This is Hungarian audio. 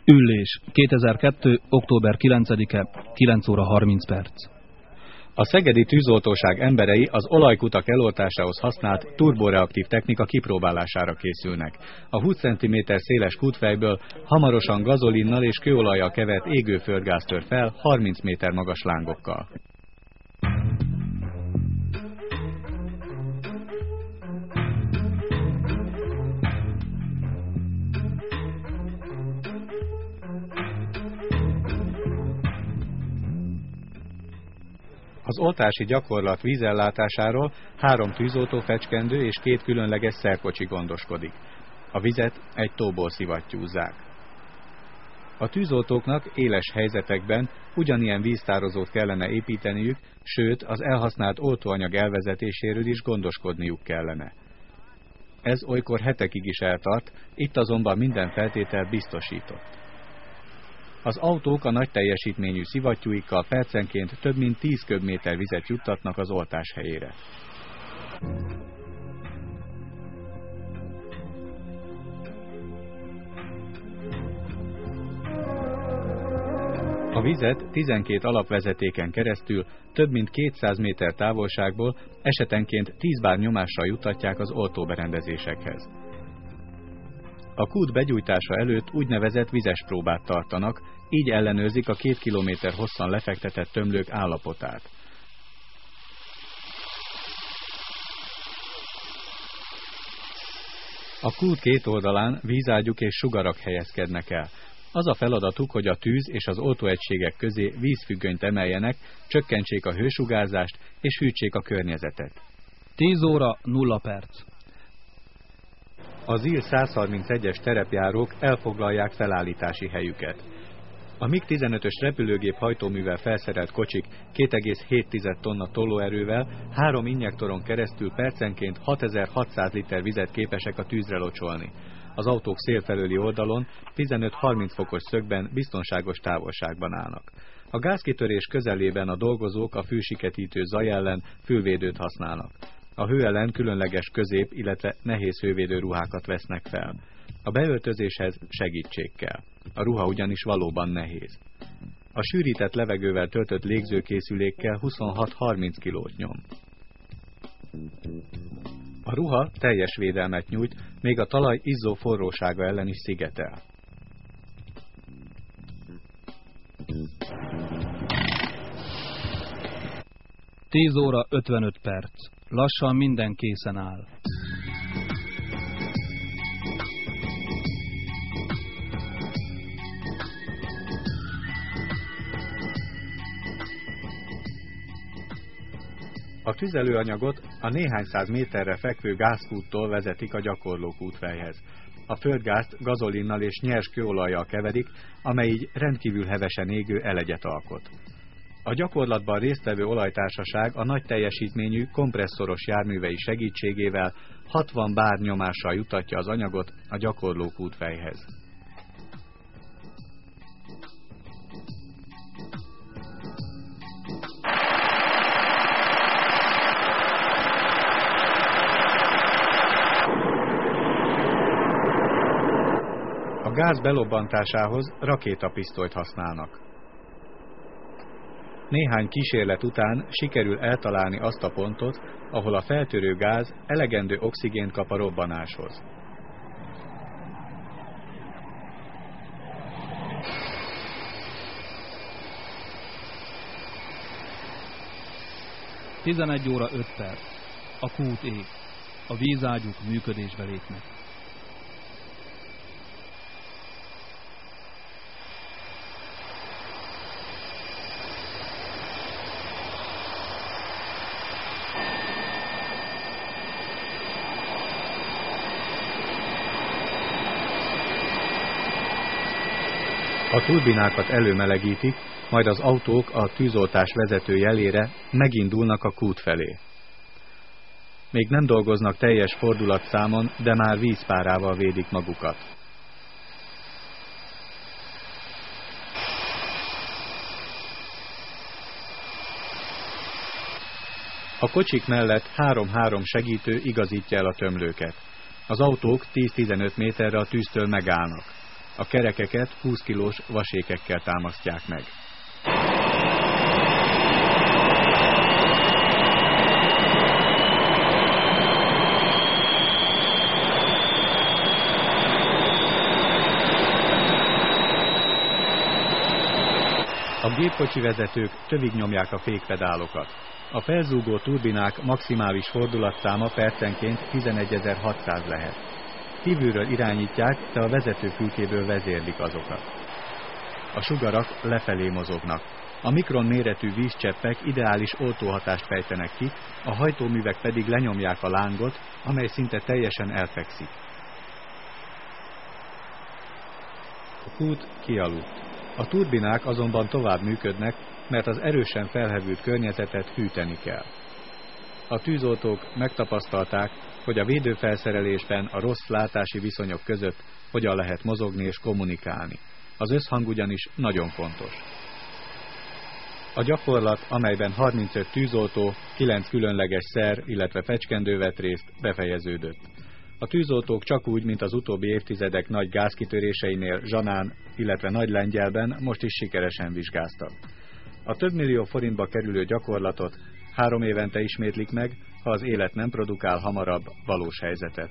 Üllés. 2002. október 9-e, 9 óra 30 perc. A szegedi tűzoltóság emberei az olajkutak eloltásához használt turboreaktív technika kipróbálására készülnek. A 20 cm széles kútfejből hamarosan gazolinnal és kőolajjal kevert égő földgáz tör fel 30 méter magas lángokkal. Az oltási gyakorlat vízellátásáról 3 tűzoltófecskendő és 2 különleges szerkocsi gondoskodik. A vizet egy tóból szivattyúzzák. A tűzoltóknak éles helyzetekben ugyanilyen víztározót kellene építeniük, sőt az elhasznált oltóanyag elvezetéséről is gondoskodniuk kellene. Ez olykor hetekig is eltart, itt azonban minden feltétel biztosított. Az autók a nagy teljesítményű szivattyúikkal percenként több mint 10 köbméter vizet juttatnak az oltás helyére. A vizet 12 alapvezetéken keresztül több mint 200 méter távolságból esetenként 10 bár nyomással juttatják az oltóberendezésekhez. A kút begyújtása előtt úgynevezett vizes próbát tartanak, így ellenőrzik a 2 kilométer hosszan lefektetett tömlők állapotát. A kút két oldalán vízágyúk és sugarak helyezkednek el. Az a feladatuk, hogy a tűz és az oltóegységek közé vízfüggönyt emeljenek, csökkentsék a hősugárzást és hűtsék a környezetet. 10 óra 0 perc. Az IL-131-es terepjárók elfoglalják felállítási helyüket. A MiG-15-ös repülőgép hajtóművel felszerelt kocsik 2,7 tonna tolóerővel 3 injektoron keresztül percenként 6600 liter vizet képesek a tűzre locsolni. Az autók szélfelőli oldalon 15-30 fokos szögben biztonságos távolságban állnak. A gázkitörés közelében a dolgozók a fűsiketítő zaj ellen fülvédőt használnak. A hő ellen különleges közép, illetve nehéz hővédő ruhákat vesznek fel. A beöltözéshez segítség kell. A ruha ugyanis valóban nehéz. A sűrített levegővel töltött légzőkészülékkel 26-30 kilót nyom. A ruha teljes védelmet nyújt, még a talaj izzó forrósága ellen is szigetel. Tíz óra 55 perc. Lassan minden készen áll. A tüzelőanyagot a néhány száz méterre fekvő gázkúttól vezetik a gyakorlókútfejhez. A földgázt gazolinnal és nyers kőolajjal keverik, amely így rendkívül hevesen égő elegyet alkot. A gyakorlatban résztvevő olajtársaság a nagy teljesítményű kompresszoros járművei segítségével 60 bár nyomással juttatja az anyagot a gyakorlókútfejhez. A gáz belobbantásához rakétapisztolyt használnak. Néhány kísérlet után sikerül eltalálni azt a pontot, ahol a feltörő gáz elegendő oxigént kap a robbanáshoz. Tizenegy óra 5 perc. A kút ég. A vízágyúk működésbe lépnek. A turbinákat előmelegítik, majd az autók a tűzoltás vezető jelére megindulnak a kút felé. Még nem dolgoznak teljes fordulatszámon, de már vízpárával védik magukat. A kocsik mellett 3-3 segítő igazítja el a tömlőket. Az autók 10-15 méterre a tűztől megállnak. A kerekeket 20 kilós vasékekkel támasztják meg. A gépkocsi vezetők tövig nyomják a fékpedálokat. A felzúgó turbinák maximális fordulatszáma percenként 11.600 lehet. Kívülről irányítják, de a vezetőfülkéből vezérlik azokat. A sugarak lefelé mozognak. A mikron méretű vízcseppek ideális oltóhatást fejtenek ki, a hajtóművek pedig lenyomják a lángot, amely szinte teljesen elfekszik. A kút kialudt. A turbinák azonban tovább működnek, mert az erősen felhevült környezetet hűteni kell. A tűzoltók megtapasztalták, hogy a védőfelszerelésben a rossz látási viszonyok között hogyan lehet mozogni és kommunikálni. Az összhang ugyanis nagyon fontos. A gyakorlat, amelyben 35 tűzoltó, 9 különleges szer, illetve fecskendő vett részt, befejeződött. A tűzoltók csak úgy, mint az utóbbi évtizedek nagy gázkitöréseinél Zsanán, illetve Nagylengyelben most is sikeresen vizsgáztak. A több millió forintba kerülő gyakorlatot 3 évente ismétlik meg, ha az élet nem produkál hamarabb valós helyzetet.